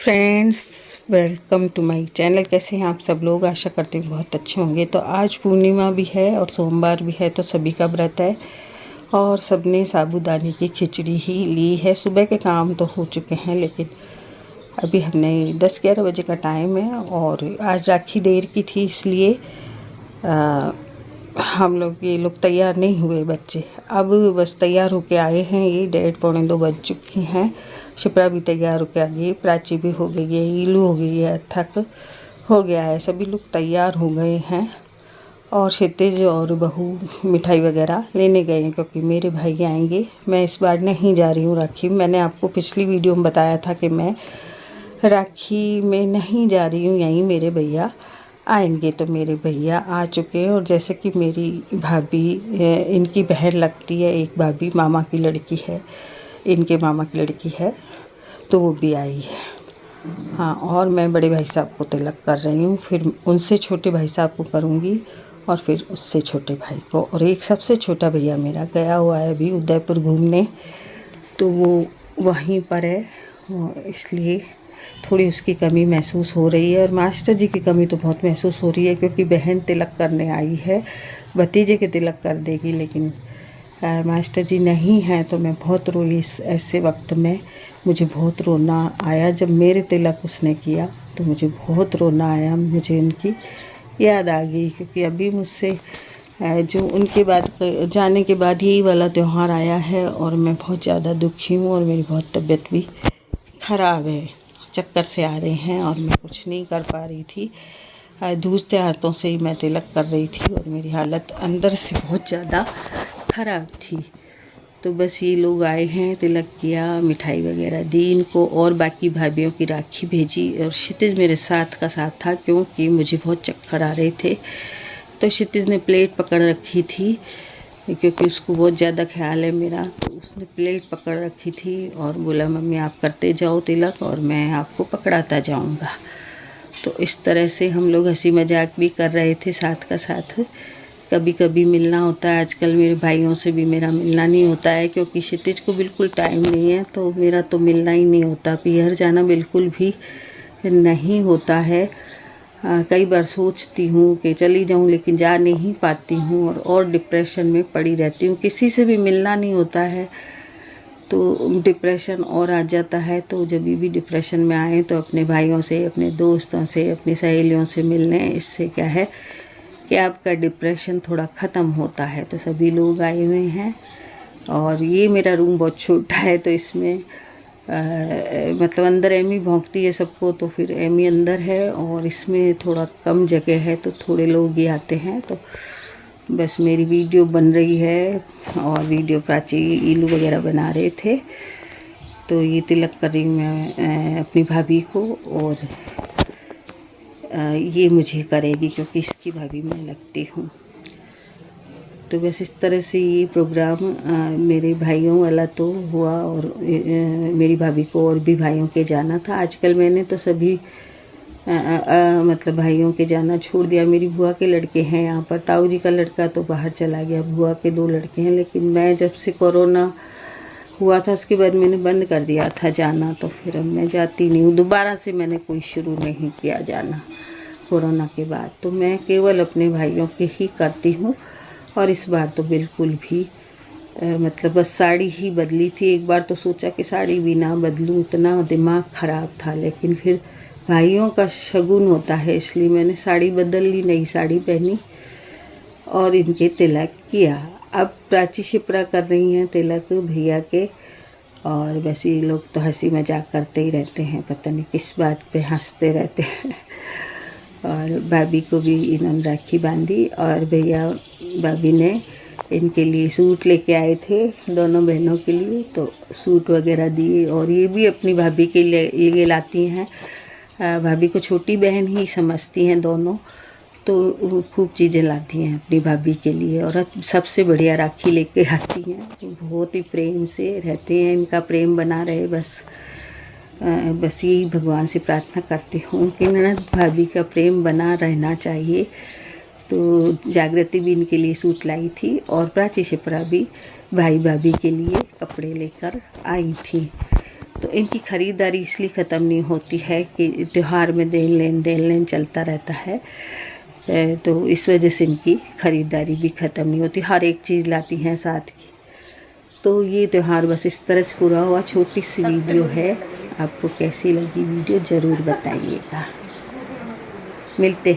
Friends, welcome to my channel. कैसे हैं आप सब लोग? आशा करते हैं बहुत अच्छे होंगे। तो आज पूर्णिमा भी है और सोमवार भी है, तो सभी का व्रत है और सबने साबूदाने की खिचड़ी ही ली है। सुबह के काम तो हो चुके हैं, लेकिन अभी हमने 10-11 बजे का टाइम है और आज राखी देर की थी, इसलिए ये लोग तैयार नहीं हुए बच्चे। अब बस तैयार होके आए हैं, ये 1:30-1:45 बज चुकी हैं। शिप्रा भी तैयार होके आ गई, प्राची भी हो गई है, ईलू हो गई है, थक हो गया है, सभी लोग तैयार हो गए हैं। और क्षितिज और बहू मिठाई वगैरह लेने गए हैं, क्योंकि मेरे भाई आएंगे। मैं इस बार नहीं जा रही हूँ राखी। मैंने आपको पिछली वीडियो में बताया था कि मैं राखी में नहीं जा रही हूँ, यहीं मेरे भैया आएंगे। तो मेरे भैया आ चुके हैं और जैसे कि मेरी भाभी इनकी बहन लगती है, एक भाभी मामा की लड़की है, इनके मामा की लड़की है, तो वो भी आई है। हाँ, और मैं बड़े भाई साहब को तिलक कर रही हूँ, फिर उनसे छोटे भाई साहब को करूँगी और फिर उससे छोटे भाई को। और एक सबसे छोटा भैया मेरा गया हुआ है अभी उदयपुर घूमने, तो वो वहीं पर है, इसलिए थोड़ी उसकी कमी महसूस हो रही है। और मास्टर जी की कमी तो बहुत महसूस हो रही है, क्योंकि बहन तिलक करने आई है, भतीजे के तिलक कर देगी, लेकिन मास्टर जी नहीं हैं। तो मैं बहुत रोई इस ऐसे वक्त में। मुझे बहुत रोना आया जब मेरे तिलक उसने किया, तो मुझे बहुत रोना आया, मुझे उनकी याद आ गई। क्योंकि अभी मुझसे जो उनके बाद जाने के बाद यही वाला त्यौहार आया है और मैं बहुत ज़्यादा दुखी हूँ और मेरी बहुत तबीयत भी ख़राब है, चक्कर से आ रहे हैं और मैं कुछ नहीं कर पा रही थी। दूसरे हाथों से ही मैं तिलक कर रही थी और मेरी हालत अंदर से बहुत ज़्यादा ख़राब थी। तो बस ये लोग आए हैं, तिलक किया, मिठाई वगैरह दी इनको और बाकी भाभीयों की राखी भेजी। और क्षितिज मेरे साथ का साथ था, क्योंकि मुझे बहुत चक्कर आ रहे थे। तो क्षितिज ने प्लेट पकड़ रखी थी, क्योंकि उसको बहुत ज़्यादा ख्याल है मेरा, तो उसने प्लेट पकड़ रखी थी और बोला मम्मी आप करते जाओ तिलक और मैं आपको पकड़ाता जाऊंगा। तो इस तरह से हम लोग हंसी मजाक भी कर रहे थे साथ का साथ। कभी कभी मिलना होता है, आजकल मेरे भाइयों से भी मेरा मिलना नहीं होता है, क्योंकि क्षितिज को बिल्कुल टाइम नहीं है, तो मेरा तो मिलना ही नहीं होता। पीहर जाना बिल्कुल भी नहीं होता है। कई बार सोचती हूँ कि चली जाऊँ, लेकिन जा नहीं पाती हूँ और डिप्रेशन में पड़ी रहती हूँ। किसी से भी मिलना नहीं होता है तो डिप्रेशन और आ जाता है। तो जब भी डिप्रेशन में आए तो अपने भाइयों से, अपने दोस्तों से, अपनी सहेलियों से मिलने, इससे क्या है कि आपका डिप्रेशन थोड़ा ख़त्म होता है। तो सभी लोग आए हुए हैं और ये मेरा रूम बहुत छोटा है, तो इसमें मतलब अंदर एमी भौंकती है सबको, तो फिर एमी अंदर है और इसमें थोड़ा कम जगह है, तो थोड़े लोग ही आते हैं। तो बस मेरी वीडियो बन रही है और वीडियो प्राची ईलू वगैरह बना रहे थे। तो ये तिलक कर रही हूँ मैं अपनी भाभी को, और ये मुझे करेगी क्योंकि इसकी भाभी मैं लगती हूँ। तो बस इस तरह से ये प्रोग्राम मेरे भाइयों वाला तो हुआ और मेरी भाभी को और भी भाइयों के जाना था। आजकल मैंने तो सभी मतलब भाइयों के जाना छोड़ दिया। मेरी बुआ के लड़के हैं यहाँ पर, ताऊ जी का लड़का तो बाहर चला गया, बुआ के 2 लड़के हैं। लेकिन मैं जब से कोरोना हुआ था उसके बाद मैंने बंद कर दिया था जाना, तो फिर अब मैं जाती नहीं हूँ। दोबारा से मैंने कोई शुरू नहीं किया जाना कोरोना के बाद, तो मैं केवल अपने भाइयों के ही करती हूँ। और इस बार तो बिल्कुल भी मतलब बस साड़ी ही बदली थी। एक बार तो सोचा कि साड़ी भी ना बदलूं, इतना दिमाग ख़राब था, लेकिन फिर भाइयों का शगुन होता है, इसलिए मैंने साड़ी बदल ली, नई साड़ी पहनी और इनके तिलक किया। अब प्राची शिप्रा कर रही हैं तिलक भैया के, और बस ये लोग तो हंसी मजाक करते ही रहते हैं, पता नहीं किस बात पे हंसते रहते हैं। और भाभी को भी इन्होंने राखी बांधी और भैया भाभी ने इनके लिए सूट लेके आए थे, दोनों बहनों के लिए, तो सूट वगैरह दिए। और ये भी अपनी भाभी के लिए लाती हैं, भाभी को छोटी बहन ही समझती हैं दोनों, तो खूब चीज़ें लाती हैं अपनी भाभी के लिए। और सबसे बढ़िया राखी लेके आती हैं, बहुत ही प्रेम से रहते हैं, इनका प्रेम बना रहे बस यही भगवान से प्रार्थना करती हूँ कि ननद भाभी का प्रेम बना रहना चाहिए। तो जागृति भी इनके लिए सूट लाई थी और प्राची शिप्रा भी भाई भाभी के लिए कपड़े लेकर आई थी। तो इनकी ख़रीदारी इसलिए ख़त्म नहीं होती है कि त्यौहार में देन लेन चलता रहता है, तो इस वजह से इनकी ख़रीदारी भी ख़त्म नहीं होती, हर एक चीज़ लाती हैं साथ ही। तो ये त्यौहार बस इस तरह से पूरा हुआ। छोटी सी वीडियो है, आपको कैसी लगी वीडियो ज़रूर बताइएगा। मिलते